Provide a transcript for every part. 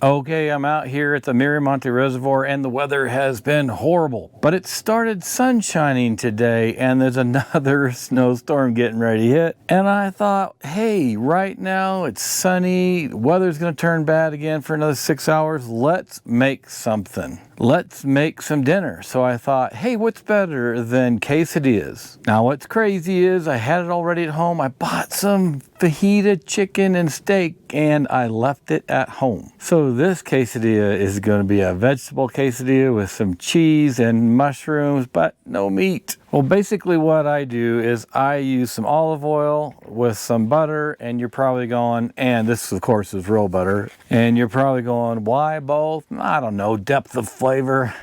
Okay, I'm out here at the Miramonte Reservoir and the weather has been horrible, but it started sunshining today and there's another snowstorm getting ready to hit. And I thought, hey, right now it's sunny, weather's gonna turn bad again for another 6 hours. Let's make something. Let's make some dinner. So I thought, hey, what's better than quesadillas? Now what's crazy is I had it already at home. I bought some fajita chicken and steak and I left it at home. So this quesadilla is going to be a vegetable quesadilla with some cheese and mushrooms, but no meat. Well, basically what I do is I use some olive oil with some butter, and you're probably going, and this of course is real butter, and you're probably going, why both? I don't know, depth of flavor.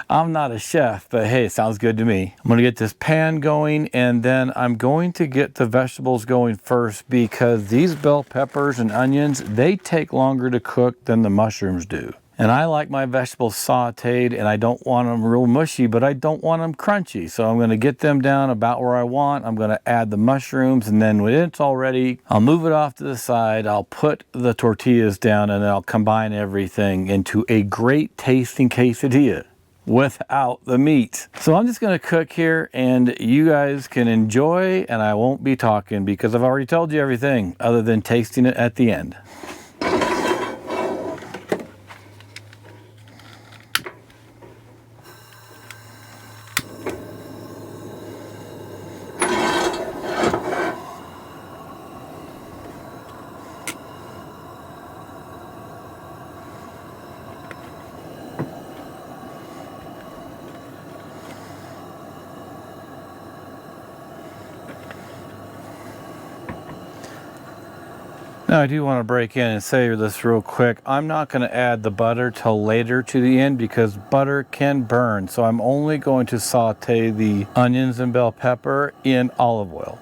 I'm not a chef, but hey, it sounds good to me. I'm gonna get this pan going and then I'm going to get the vegetables going first because these bell peppers and onions, they take longer to cook than the mushrooms do. And I like my vegetables sauteed and I don't want them real mushy, but I don't want them crunchy. So I'm gonna get them down about where I want. I'm gonna add the mushrooms and then when it's all ready, I'll move it off to the side. I'll put the tortillas down and then I'll combine everything into a great tasting quesadilla without the meat. So I'm just going to cook here and you guys can enjoy, and I won't be talking because I've already told you everything other than tasting it at the end. Now I do want to break in and say this real quick. I'm not going to add the butter till later to the end because butter can burn. So I'm only going to saute the onions and bell pepper in olive oil.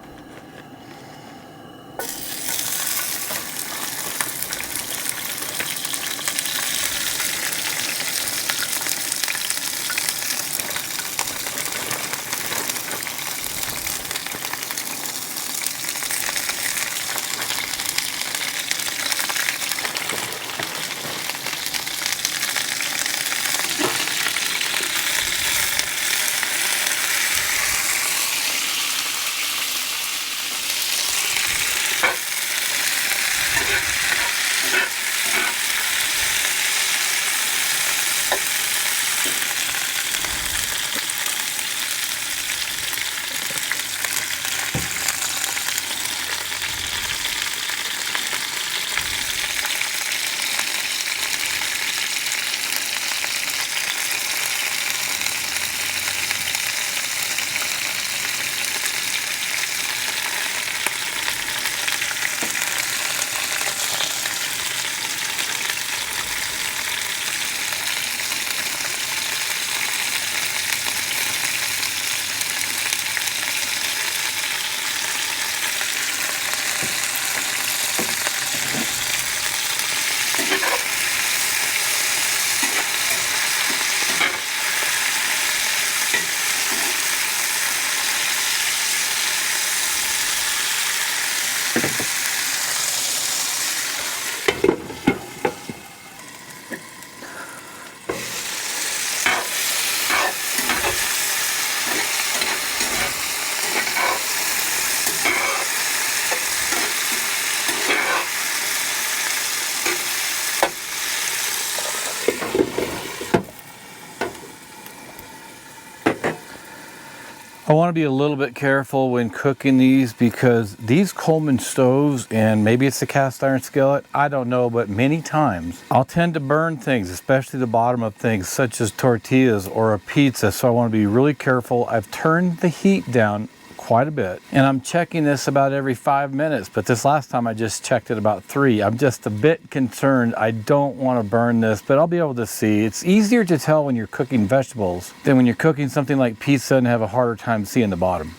I want to be a little bit careful when cooking these because these Coleman stoves, and maybe it's the cast iron skillet, I don't know, but many times I'll tend to burn things, especially the bottom of things such as tortillas or a pizza. So I want to be really careful. I've turned the heat down quite a bit and I'm checking this about every 5 minutes, but this last time I just checked it about 3. I'm just a bit concerned. I don't want to burn this, but I'll be able to see. It's easier to tell when you're cooking vegetables than when you're cooking something like pizza and have a harder time seeing the bottom.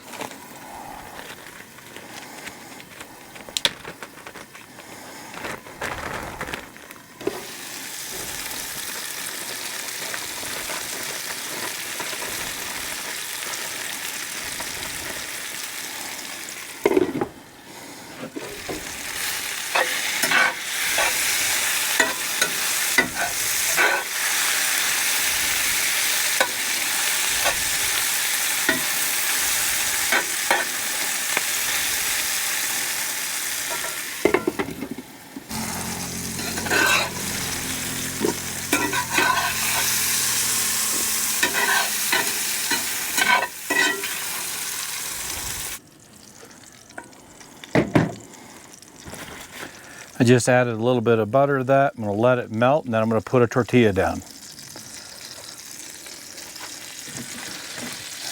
just added a little bit of butter to that. I'm gonna let it melt, and then I'm gonna put a tortilla down.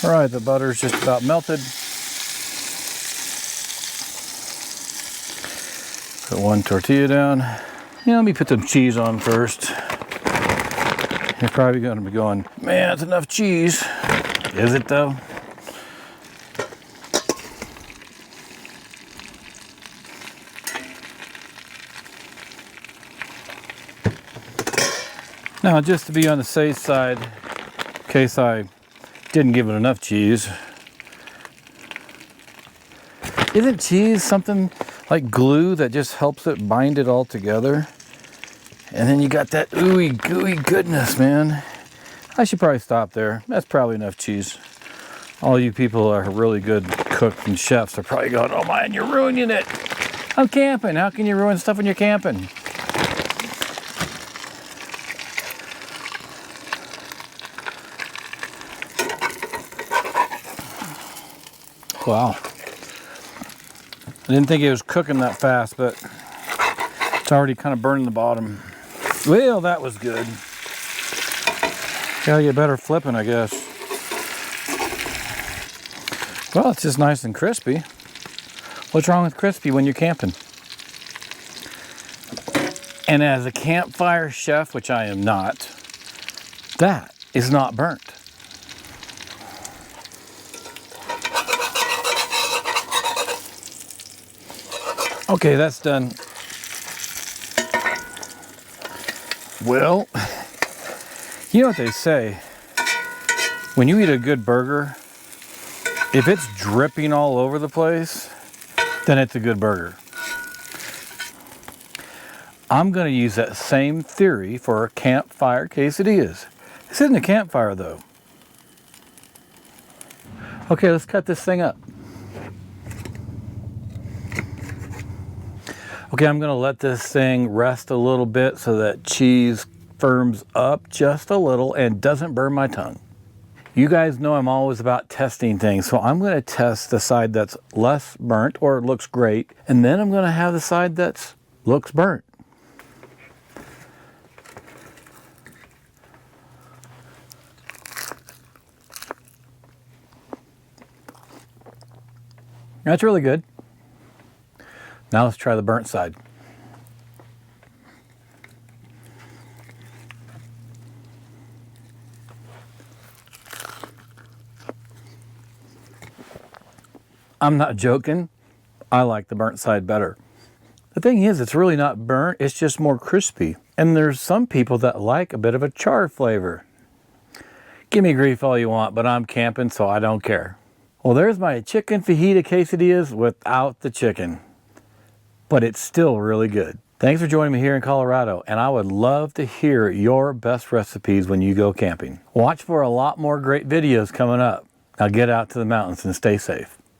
All right, the butter's just about melted. Put one tortilla down. Yeah, let me put some cheese on first. You're probably gonna be going, man, that's enough cheese. Is it though? Now, just to be on the safe side, in case I didn't give it enough cheese. Isn't cheese something like glue that just helps it bind it all together? And then you got that ooey gooey goodness, man. I should probably stop there. That's probably enough cheese. All you people who are really good cooks and chefs are probably going, oh man, you're ruining it. I'm camping. How can you ruin stuff when you're camping? Wow. I didn't think it was cooking that fast, but it's already kind of burning the bottom. Well, that was good. Gotta get better flipping, I guess. Well, it's just nice and crispy. What's wrong with crispy when you're camping? And as a campfire chef, which I am not, that is not burnt. Okay, that's done. Well, you know what they say, when you eat a good burger, if it's dripping all over the place, then it's a good burger. I'm gonna use that same theory for campfire quesadillas. This isn't a campfire though. Okay, let's cut this thing up. Okay, I'm gonna let this thing rest a little bit so that cheese firms up just a little and doesn't burn my tongue. You guys know I'm always about testing things, so I'm gonna test the side that's less burnt or looks great, and then I'm gonna have the side that looks burnt. That's really good. Now let's try the burnt side. I'm not joking. I like the burnt side better. The thing is, it's really not burnt, it's just more crispy. And there's some people that like a bit of a char flavor. Give me grief all you want, but I'm camping, so I don't care. Well, there's my chicken fajita quesadillas without the chicken. But it's still really good. Thanks for joining me here in Colorado, and I would love to hear your best recipes when you go camping. Watch for a lot more great videos coming up. Now get out to the mountains and stay safe.